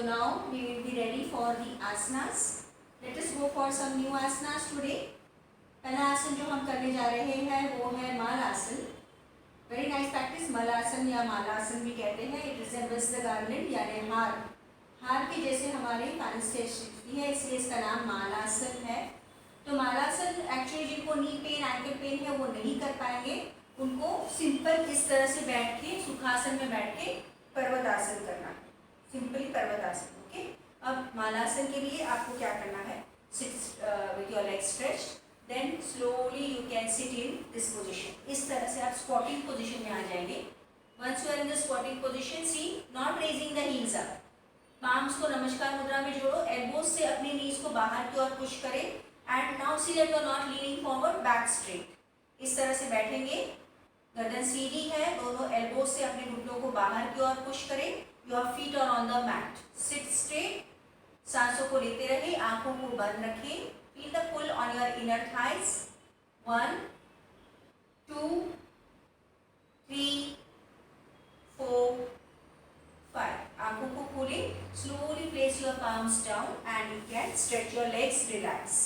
now we will be ready for the asanas. Let us go for some new asanas today. पहला आसन जो हम करने जा रहे हैं वो है Malasana. Very nice practice. Malasana या मालासन भी कहते हैं. इट रिजेंबल्स द गार्लैंड यानी हार के जैसे हमारे कांस्टेंसी है, इसलिए इसका नाम मालासन है. तो मालासन एक्चुअली जिनको नी पेन एंकल पेन है वो नहीं कर पाएंगे. उनको सिंपल इस तरह से बैठ के सुखासन में बैठ के पर्वतासन करना है. सिंपली पर्वतासन. ओके. अब मालासन के लिए आपको क्या करना है? Sit with your leg stretch. Then slowly you can sit in this position. इस तरह से आप स्क्वाटिंग पोजिशन में आ जाएंगे. Once you are in the squatting position, see not raising the heels up. Palms को नमस्कार मुद्रा में जोड़ो. एल्बोज से अपनी नीज को बाहर की ओर पुश करें. And now see that you are not leaning forward, back straight. इस तरह से बैठेंगे. गर्दन सीधी है. दोनों एल्बोज से अपने घुटनों को बाहर की ओर पुश करें. Your feet are on the mat. Sit straight. सांसों को लेते रहे. आंखों को बंद रखें. Feel the pull on your inner thighs. 1 2 3 4 5. आंखों को खोलें. Slowly place your palms down and you can stretch your legs. Relax.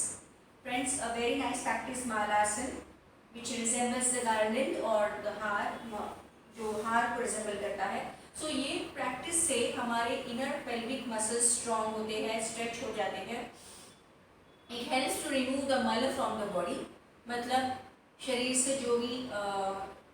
Friends, a very nice practice Malasana which resembles the garland और the हार, जो हार को रिजेंबल करता है. सो ये प्रैक्टिस से हमारे इनर पेल्विक मसल्स स्ट्रॉन्ग होते हैं, स्ट्रेच हो जाते हैं. It helps to remove the mal from the body. मतलब शरीर से जो भी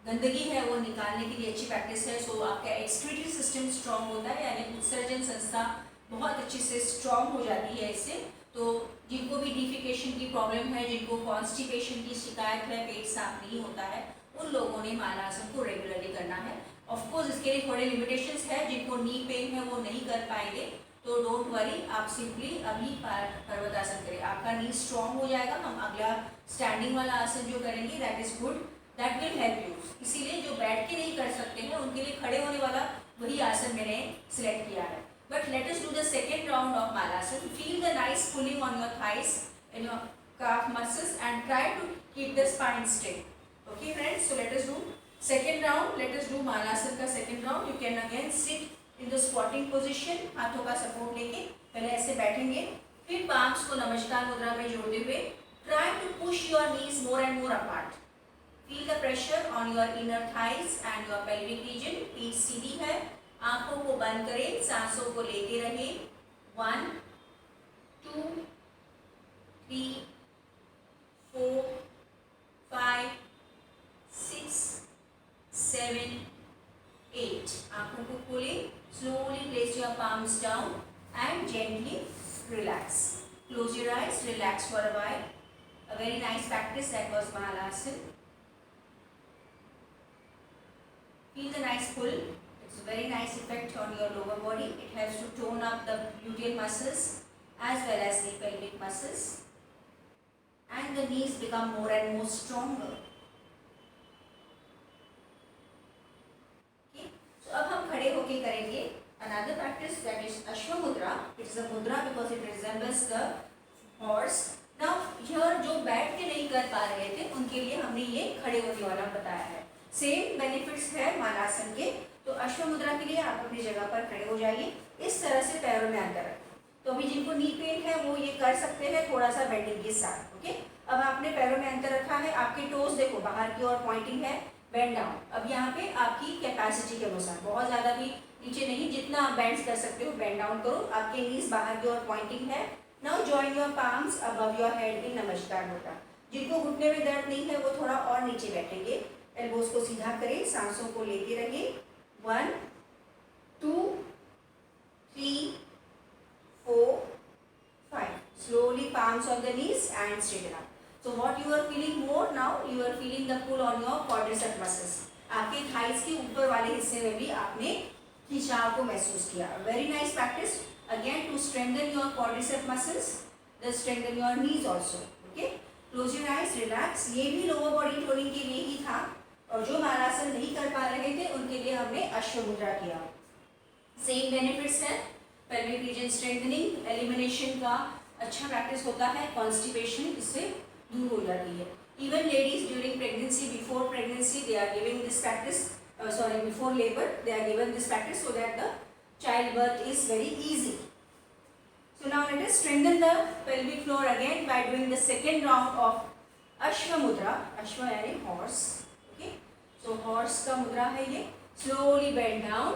गंदगी है वो निकालने के लिए अच्छी प्रैक्टिस है. सो आपका एक्सक्रीटरी सिस्टम स्ट्रॉन्ग होता है, यानी उत्सर्जन संस्था बहुत अच्छे से स्ट्रॉन्ग हो जाती है इससे. तो जिनको भी डिफिकेशन की प्रॉब्लम है, जिनको कॉन्स्टिपेशन की शिकायत है, पेट साफ नहीं होता है, उन लोगों ने मालासन को रेगुलरली करना है. ऑफ कोर्स इसके लिए थोड़े लिमिटेशंस है. जिनको नी पेन है वो नहीं कर पाएंगे, तो डोंट वरी. आप सिंपली अभी पर्वतासन करें. आपका नी स्ट्रॉन्ग हो जाएगा. हम अगला स्टैंडिंग वाला आसन जो करेंगे that is good, that will help you. इसीलिए जो बैठ के नहीं कर सकते हैं उनके लिए खड़े होने वाला वही आसन मैंने सिलेक्ट किया है. But let us do the second round of Malasana. Feel the nice pulling on your thighs and your calf muscles and try to keep the spine straight. Okay friends, so let us do second round. Let us do Malasana का second round. You can again sit in the squatting position. हाथों का support लेके पहले ऐसे बैठेंगे. फिर palms को नमस्कार मुद्रा में जोड़ते हुए try to push your knees more and more apart. Feel the pressure on your inner thighs and your pelvic region. पीठ सीधी है. आंखों को बंद करें. सांसों को लेते रहे. 1 2 3 4 5 6 7 8. आंखों को खोलें. Slowly place your palms down and gently relax. Close your eyes. Relax for a while. A very nice practice. That was Malasana. Feel the nice pull. It's a very nice effect on your lower body. It helps to tone up the gluteal muscles as well as the pelvic muscles, and the knees become more and more stronger. Okay, so अब हम खड़े होके करेंगे another practice, that is Ashwa Mudra. It is a mudra because it resembles the horse. Now here जो बैठ के नहीं कर पा रहे थे उनके लिए हमने ये खड़े होने वाला बताया है. सेम बेनिफिट्स है मालासन के. तो अश्व मुद्रा के लिए आप अपनी जगह पर खड़े हो जाइए. इस तरह से पैरों में अंदर रखें. तो अभी जिनको नी पेन है वो ये कर सकते हैं थोड़ा सा बेंडिंग के साथ. ओके. अब आपने पैरों में अंदर रखा है. आपके टोज देखो बाहर की ओर पॉइंटिंग है. Bend down. अब यहाँ पे आपकी कैपेसिटी के अनुसार बहुत ज़्यादा भी नीचे नहीं, जितना आप बेंड कर सकते हो बेंड डाउन करो. आपके नीज बाहर की ओर पॉइंटिंग है. Now join your palms above your head in नमस्कार मुद्रा. जिनको घुटने में दर्द नहीं है वो थोड़ा और नीचे बैठेंगे. एल्बोज को सीधा करें. सांसों को लेते रहिए. 1 2 3 4 5. Slowly palms on the knees and straighten up. So what you are feeling more now? You are feeling the pull on your quadricep muscles. आपके थाइस के ऊपर वाले हिस्से में भी आपने खिंचाव को महसूस किया. Very nice practice. Again to strengthen your quadricep muscles, then strengthen your knees also. Okay. Close your eyes. Relax. ये भी lower body toning के लिए ही था. और जो मालासन नहीं कर पा रहे थे उनके लिए हमने अश्व मुद्रा किया. सेम बेनिफिट्स है. पेल्विक रीजन स्ट्रेंथनिंग, एलिमिनेशन का अच्छा प्रैक्टिस होता है. कॉन्स्टिपेशन इससे दूर हो जाती है. Even ladies during pregnancy, before pregnancy they are giving this practice. Before labour they are given this practice so that the child birth is very easy. So now let us strengthen the pelvic floor again by doing the second round of Ashwa Mudra. Ashwa यानी horse. Okay. So horse का मुद्रा है ये. Slowly bend down,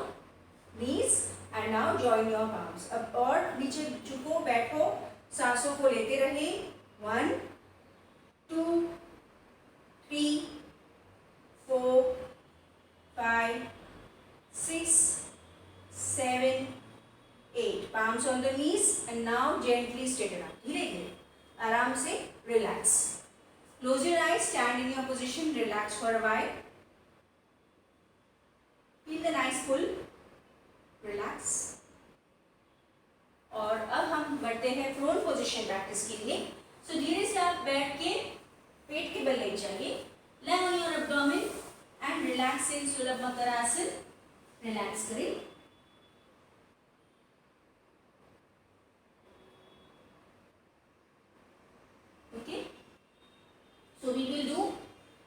knees and now join your palms. अब और नीचे झुको, बैठो, सांसों को लेते रहे. 1, 2, 3, 4, 5, 6, 7, 8. Palms on the knees and now gently straighten up. धीरे धीरे आराम से relax. Close your eyes, stand in your position, relax for a while. Feel the nice pull, relax. और अब हम बढ़ते हैं प्रोन पोजीशन प्रैक्टिस के लिए. सो धीरे से आप बैठ के पेट के बल लेट जाइए. Lie on your abdomen and relax in सुलभ मकरासन. रिलैक्स करें. Okay. So we will do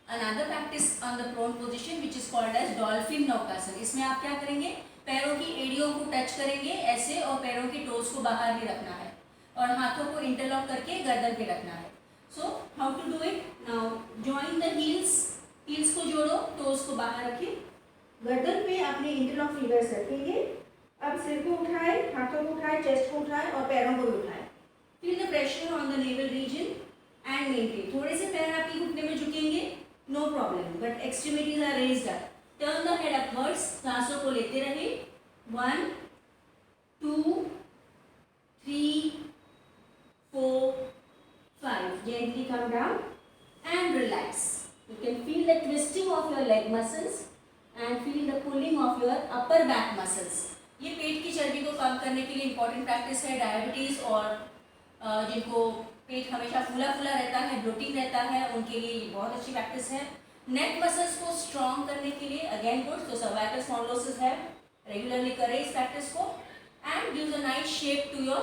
another practice on the prone position which is called as dolphin नौकासन. इसमें आप क्या करेंगे, पैरों की एड़ियों को टच करेंगे ऐसे और पैरों की टोज को बाहर ही रखना है और हाथों को इंटरलॉक करके गर्दन पे रखना है. So how to do it. Now join the heels. Heels को जोड़ो, टोज को बाहर रखिए, गर्दन पे अपने इंटरलॉक फिंगर्स रखेंगे. अब सिर को उठाए, हाथों को उठाए, चेस्ट को उठाए और पैरों को भी उठाए. Feel the pressure on the navel region and maintain. थोड़े से पैर आपके घुटने में झुकेंगे, no problem, but extremities are raised up. Turn the head upwards. सांसों को लेते रहे. 1, 2, 3, 4, 5. Gently come down and relax. You can feel the twisting of your leg muscles and feel the pulling of your upper back muscles. ये पेट की चर्बी को कम करने के लिए इंपॉर्टेंट प्रैक्टिस है. डायबिटीज और जिनको पेट हमेशा फूला फूला रहता है, ब्लोटिंग रहता है, उनके लिए ये बहुत अच्छी प्रैक्टिस है. नेक मसल्स को स्ट्रॉन्ग करने के लिए अगेन गुड. तो सर्वाइकल स्पॉन्डिलोसिस है, रेगुलरली करें इस प्रैक्टिस को and gives a nice shape to your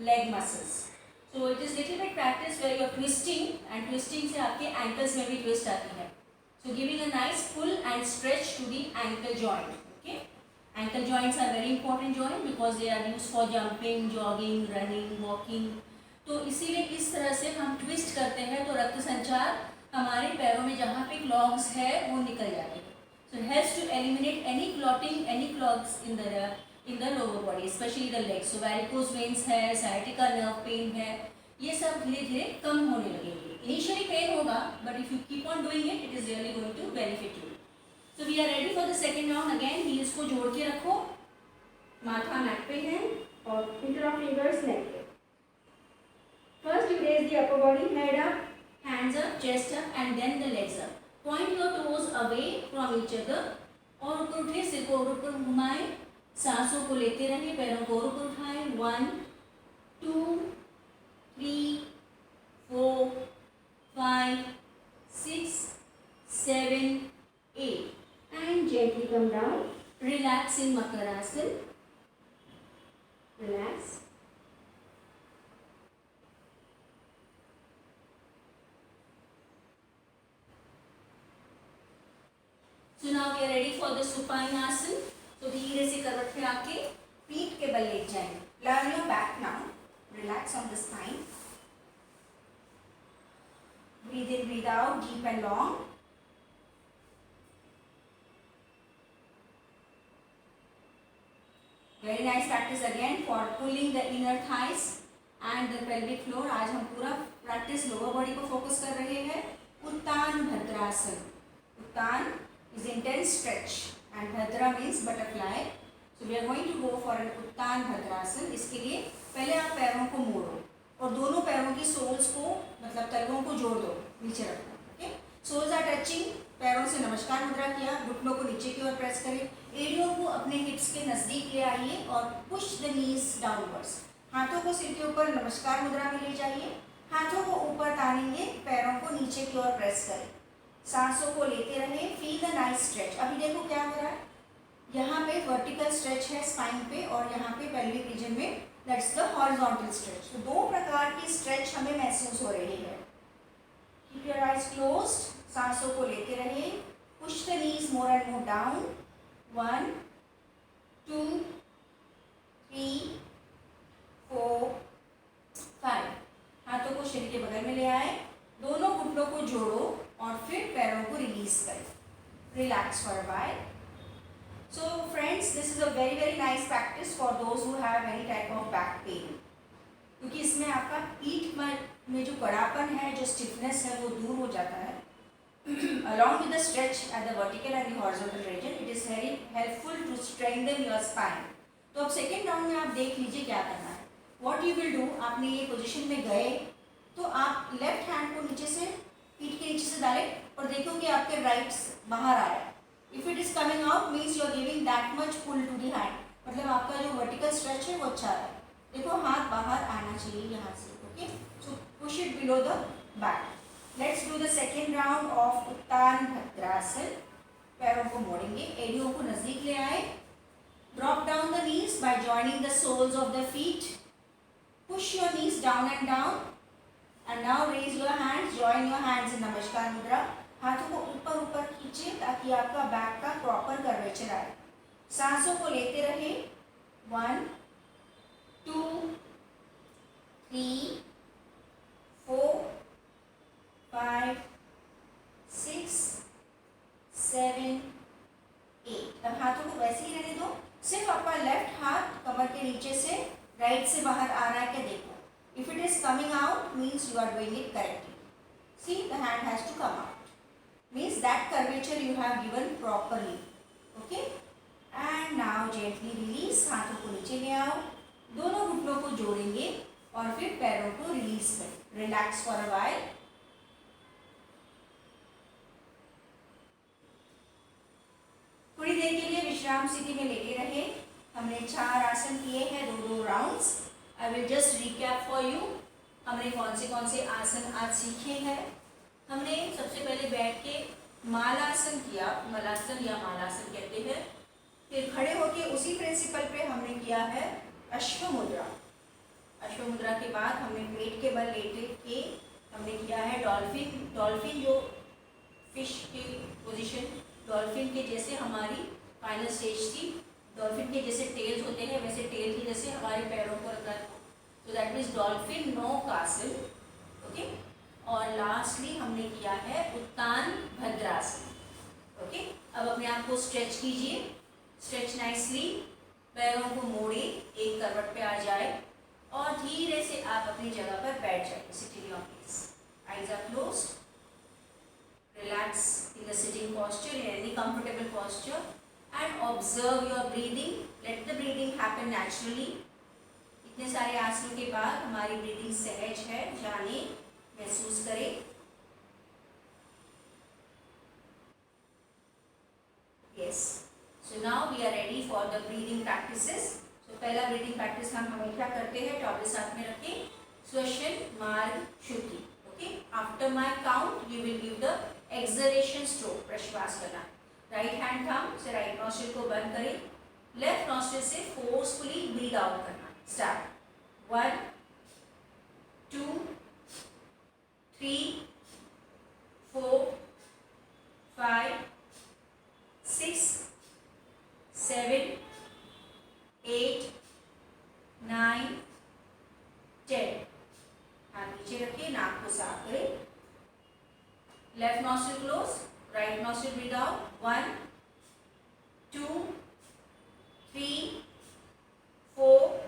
leg muscles. So it is little bit practice where you are twisting and twisting से आपके एंकल्स में भी ट्विस्ट आती है. So giving a nice pull and stretch to the ankle joint. Okay. Ankle joints are very important joint because they are use for jumping, jogging, running, walking. तो इसीलिए इस तरह से हम ट्विस्ट करते हैं तो रक्त संचार हमारे पैरों में जहाँ पे क्लॉग्स है वो निकल जाते हैं. So helps to eliminate any clotting, any clogs in the lower body, specially the legs. So varicose veins है, साइटिका नर्व पेन है, ये सब धीरे धीरे कम होने लगेंगे. इनिशियली पेन होगा but if you keep on doing it, it is really going to benefit you. So we are ready for the second round. Again heels को जोड़ के रखो, माथा नेक पे है और इंटरलॉक फिंगर्स नेक पे. First you raise the upper body, head up, hands up, chest up and then the legs up. Point your toes away from each other. और ऊपर उठे, सिर को ऊपर घुमाएं, सांसों को लेते रहिए, पैरों को ऊपर उठाएं. 1, 2, 3, 4, 5, 6, 7, 8 and gently come down. Relax in Makarasan. Relax. So now we are ready for the supine asan. तो धीरे से करवट पे आके पीठ के बल लेट जाएंगे. Lie on your back now. Relax on the spine. Breathe in, breathe out, deep and long. Very nice practice again for pulling the inner thighs and the pelvic floor. आज हम पूरा प्रैक्टिस लोअर बॉडी को focus कर रहे हैं. उत्तान भद्रासन. उत्तान is intense stretch and bhadra means butterfly. So we are going to go for an उत्तान भद्रासन. इसके लिए पहले आप पैरों को मोड़ो और दोनों पैरों की सोल्स को, मतलब तलवों को जोड़ दो, नीचे रखो. ओके. Soles are touching. पैरों से नमस्कार मुद्रा किया, घुटनों को नीचे की ओर प्रेस करें, एड़ियों को अपने हिप्स के नजदीक ले आइए और पुश द नीज डाउनवर्ड्स. हाथों को सिर के ऊपर नमस्कार मुद्रा में ले जाइए, हाथों को ऊपर तानेंगे, पैरों को नीचे की ओर प्रेस करें, सांसों को लेते रहे. Feel the nice stretch. अभी देखो क्या हो रहा है, यहाँ पे वर्टिकल स्ट्रेच है स्पाइन पे और यहाँ पे पेल्विक रीजन में दैट्स द हॉरिजॉन्टल स्ट्रेच. तो दो प्रकार की स्ट्रेच हमें महसूस हो रही है. Keep your eyes closed. सांसों को लेते रहे. Push the knees more and more down. 1, 2, 3, 4, relax for a while. So friends, this is a very nice practice for those who have any type of back pain, क्योंकि इसमें आपका पीठ में जो कड़ापन है, जो स्टिफनेस है, वो दूर हो जाता है. Along with the stretch at the vertical and the horizontal region, it is very helpful to strengthen your spine. तो अब सेकेंड राउंड में आप देख लीजिए क्या करना है. What you will do, आपने ये पोजीशन में गए तो आप लेफ्ट हैंड को नीचे से, पीठ के नीचे से डालें और देखो कि आपके राइट बाहर आ रहा है. If it is coming out means you are giving that much pull to the hand, मतलब आपका जो वर्टिकल स्ट्रेच है वो अच्छा है. देखो हाथ बाहर आना चाहिए यहाँ से. Okay, so push it below the back. Let's do the second round of Uttana Bhadrasana. पैरों को मोड़ेंगे, एड़ियों को नजदीक ले आए. Drop down the knees by joining the soles of the feet. Push your knees down and down. And now raise your hands, join your hands in नमस्कार मुद्रा. हाथों को ऊपर ऊपर खींचे ताकि आपका बैक का प्रॉपर कर्वेचर आए. सांसों को लेते रहे. 1 2 3 4 5 6 7 8. अब हाथों को वैसे ही रहने दो. सिर्फ आपका लेफ्ट हाथ कमर के नीचे से राइट से बाहर आ रहा है क्या देखो. If it is coming out, means you are doing it correctly. See, the hand has to come out. Means that curvature you have given properly. Okay? And now gently release. हाथों को नीचे ले आओ. दोनों घुटनों को जोड़ेंगे और फिर पैरों को रिलीज करें. Relax for a while. थोड़ी देर के लिए विश्राम स्थिति में लेटे रहे. हमने 4 आसन किए हैं, 2 rounds. I will just recap for you. हमने कौन से आसन आज सीखे हैं. हमने सबसे पहले बैठ के मालासन किया, मलासन या मालासन कहते हैं. फिर खड़े होके उसी प्रिंसिपल पे हमने किया है अश्व मुद्रा. अश्व मुद्रा के बाद हमने पेट के बल लेटे के हमने किया है डॉल्फिन. डॉल्फिन जो फिश की पोजीशन, डॉल्फिन के जैसे हमारी फाइनल स्टेज थी. डॉल्फिन के जैसे टेल्स होते हैं वैसे टेल की जैसे हमारे पैरों को रखा. तो दैट मीन्स डॉल्फिन नौकासन. ओके, और लास्टली हमने किया है उत्तान भद्रासन. ओके, अब अपने आप को स्ट्रेच कीजिए. Stretch nicely. पैरों को मोड़े, एक करवट पे आ जाए और धीरे से आप अपनी जगह पर बैठ जाइए. Sit in your place. Eyes are closed. Relax in the sitting posture, in any comfortable posture, and observe your breathing. Let the breathing happen naturally. इतने सारे आसनों के बाद हमारी ब्रीदिंग सहज है, जाने महसूस करें. Yes, so now we are ready for the breathing practices. So पहला ब्रीदिंग प्रैक्टिस हम हमेशा करते हैं, टॉवल साथ में रखें. श्वसन मार्ग शुद्धि. Okay, after my count you will give the exhalation stroke. प्रश्वास करना. राइट हैंड थंब से राइट नॉस्ट्रिल को बंद करें. लेफ्ट नॉस्ट्रिल से फोर्सफुली ब्रीद आउट करना. स्टार्ट. 1 2 3 4 5 6 7 8 9 10. हाथ नीचे रखिए, नाक को साफ करें. Left nostril close, right nostril breathe out. 1 2 3 4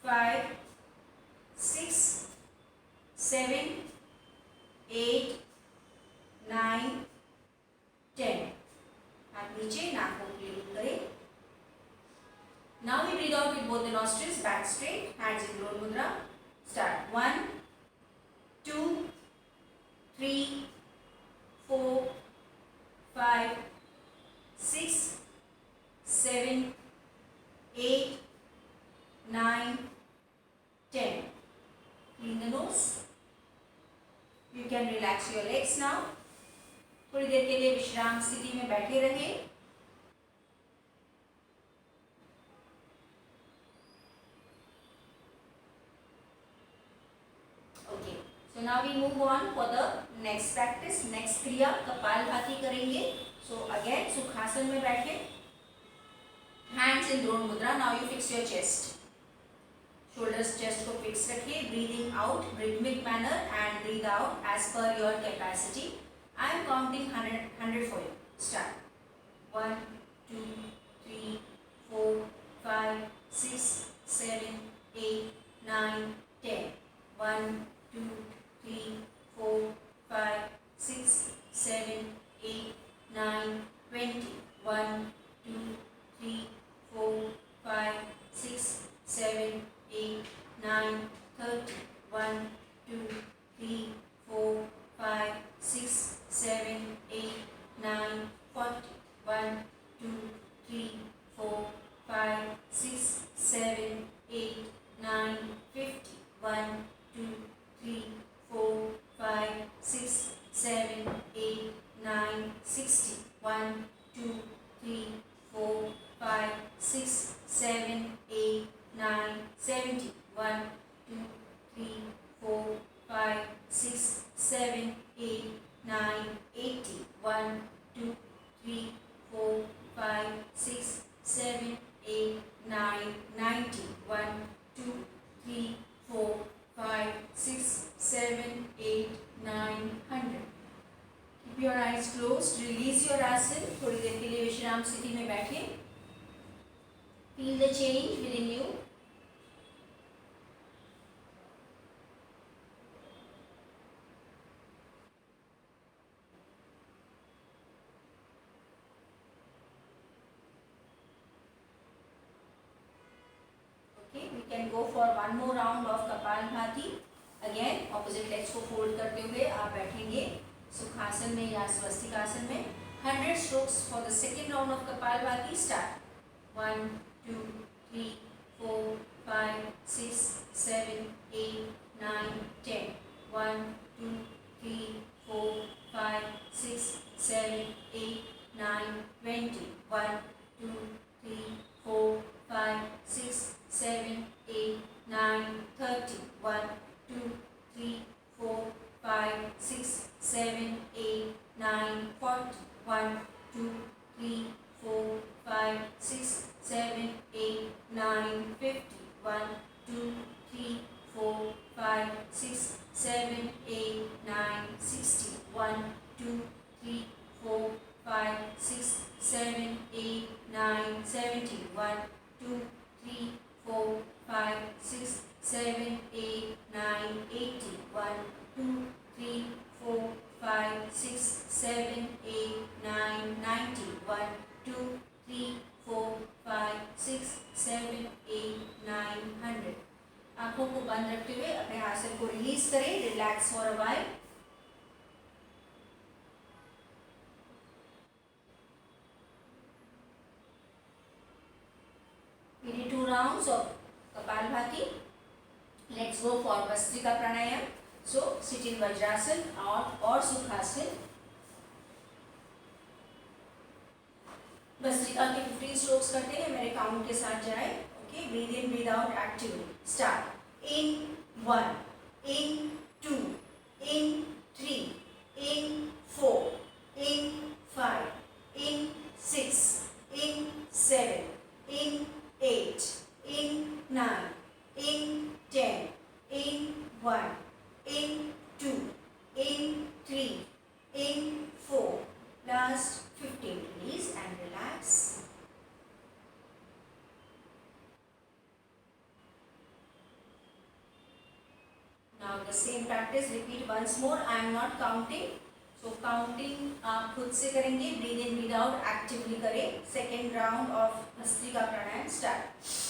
5 6 7 8 9 10. हाथ नीचे, नाक को क्लीन करें. Now we breathe out with both the nostrils, back straight, hands in Drona Mudra. Start. 1 2 3 4 5 6 7 8 9 10. Clean the nose. You can relax your legs now. थोड़ी देर के लिए विश्राम स्थिति में बैठे रहे. Okay. So now we move on for the next practice. Next क्रिया कपालभाति करेंगे. So again सुखासन में बैठे. Hands in Drona Mudra. Now you fix your chest. Shoulders chest को fix रखिए. Breathing out rhythmic manner and breathe out as per your capacity. I am counting 100 for you. Start. 1, 2, 3, 4, 5, 6, 7, 8, 9, 10. 1, 2, 3, 4, 5, 6, 7, 8, 9, 20. 1, 2, 3, 4, 5, 6, 7, 8, 9, 30. 1, 2, 3, 4, 5, 6, 7, 8, 9, 40. 1, 2, 3, 4, 5, 6, 7, 8, 9, 50. 1, 2, 3, 4, 5, 6, 7, 8, 9, 60. 1, 2, 3, 4, 5, 6, 7, 8, 9, 70. 1, 2, 3, 4, 5, 6, 7, 8, 9, 80. 1, 2, 3, 4, 5, 6, 7, 8, 9, 90. 1, 2, 3, 4, 5, 6, 7, 8, 9, 100. Keep your eyes closed. Release your आसन. थोड़ी देर के लिए विश्राम स्थिति में बैठिए. Feel the change within you. Okay, we can go for one more round of Kapalbhati. Again, opposite legs को fold करते हुए आप बैठेंगे सुखासन में या स्वस्तिकासन में. 100 strokes for the second round of Kapalbhati. Start. 1, 2, 3, 4, 5, 6, 7, 8, 9, 10. 1, 2, 3, 4, 5, 6, 7, 8, 9, 20. 1, 2, 3, 4, 5, 6, 7, 8, 9, 30. 1, 2, 3, 4, 5, 6, 7, 8, 9, 40. 1, 2, 3, 4, 5, 6, 7, 8, 9, 50. 1, 2, 3, 4, 5, 6, 7, 8, 9, 60. 1, 2, 3, 4, 5, 6, 7, 8, 9, 70. 1, 2, 3, 4, 5, 6, 7, 8, 9, 80. 1, 2, 3, 4, 5, 6, 7, 8, 9, 90. 1, 2, 3, 4, 5, 6, 7, 8, 9, 100. आंखों को बंद रखते हुए अपने आसन को रिलीज करें. Relax for a while. We did 2 rounds of Kapalbhati. Let's go for Vastrika Pranayam. So sit in Vajrasan or Sukhasan. Bhastrika के 15 स्ट्रोक्स करते हैं. मेरे काउंट के साथ जाए. Okay, breathe in breathe out actively. Start. In 1, in 2, in 3, in 4, in 5, in 6, in 7, in 8, in 9, in 10, in 1, in 2, in 3, in 4. Last 15. Release and relax. Now the same practice repeat once more. I am not counting. So counting आप खुद से करेंगे. Breathe in, breathe out. Actively करें. Second round of Vastrika Pranayam. Start.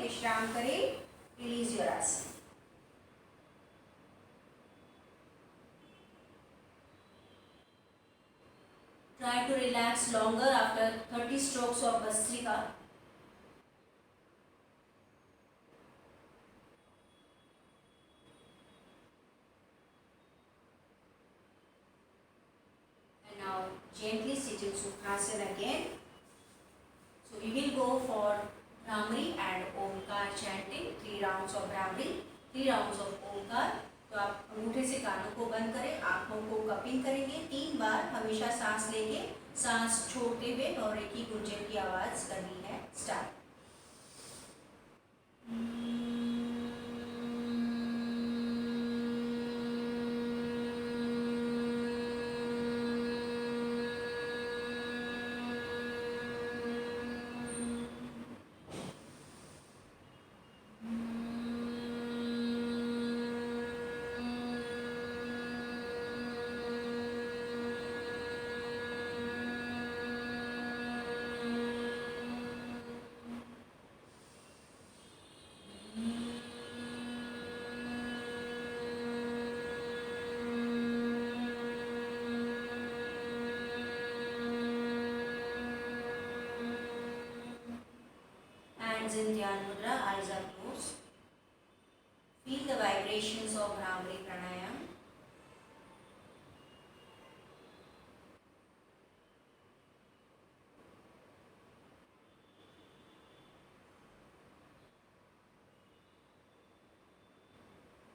विश्राम करें. Release your आसन. Try to relax longer after 30 strokes of Vastrika. And now gently sit in Sukhasana again. So we will go for bhramari and Omkar chanting, 3 rounds of bhramari, 3 rounds of Omkar. तो आप अंगूठे से कानों को बंद करें, आंखों को कपिंग करेंगे 3 बार, हमेशा सांस लेके सांस छोड़ते हुए नौरे की गुंजन की आवाज करनी है। Start. Hands in Dhyan Mudra, eyes are closed. Feel the vibrations of Bhramari Pranayam.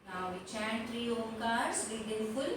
Now we chant 3 Omkars, breathe in full.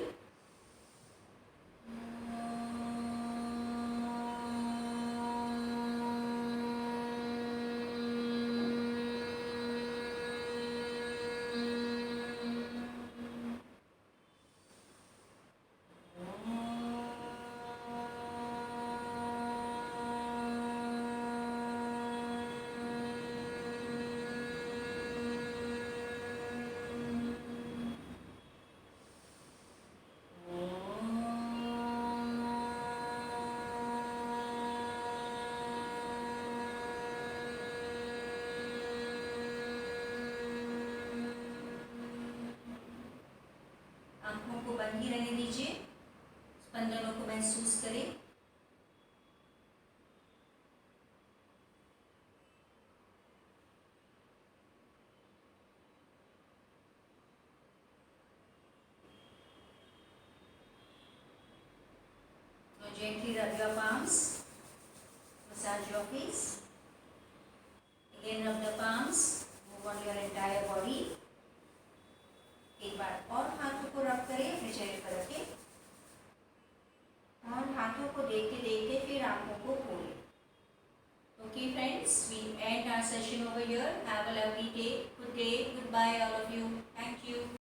आंखों को बंद ही रहने दीजिए, स्पंदनों को महसूस करें। Now gently rub your palms, massage your face. Again rub the palms, move on your entire body. एक बार और हाथों को रब करें अपने चेहरे पर रखें और हाथों को देखते देखते फिर आंखों को खोलें। Okay friends, we end our session over here. Have a lovely day.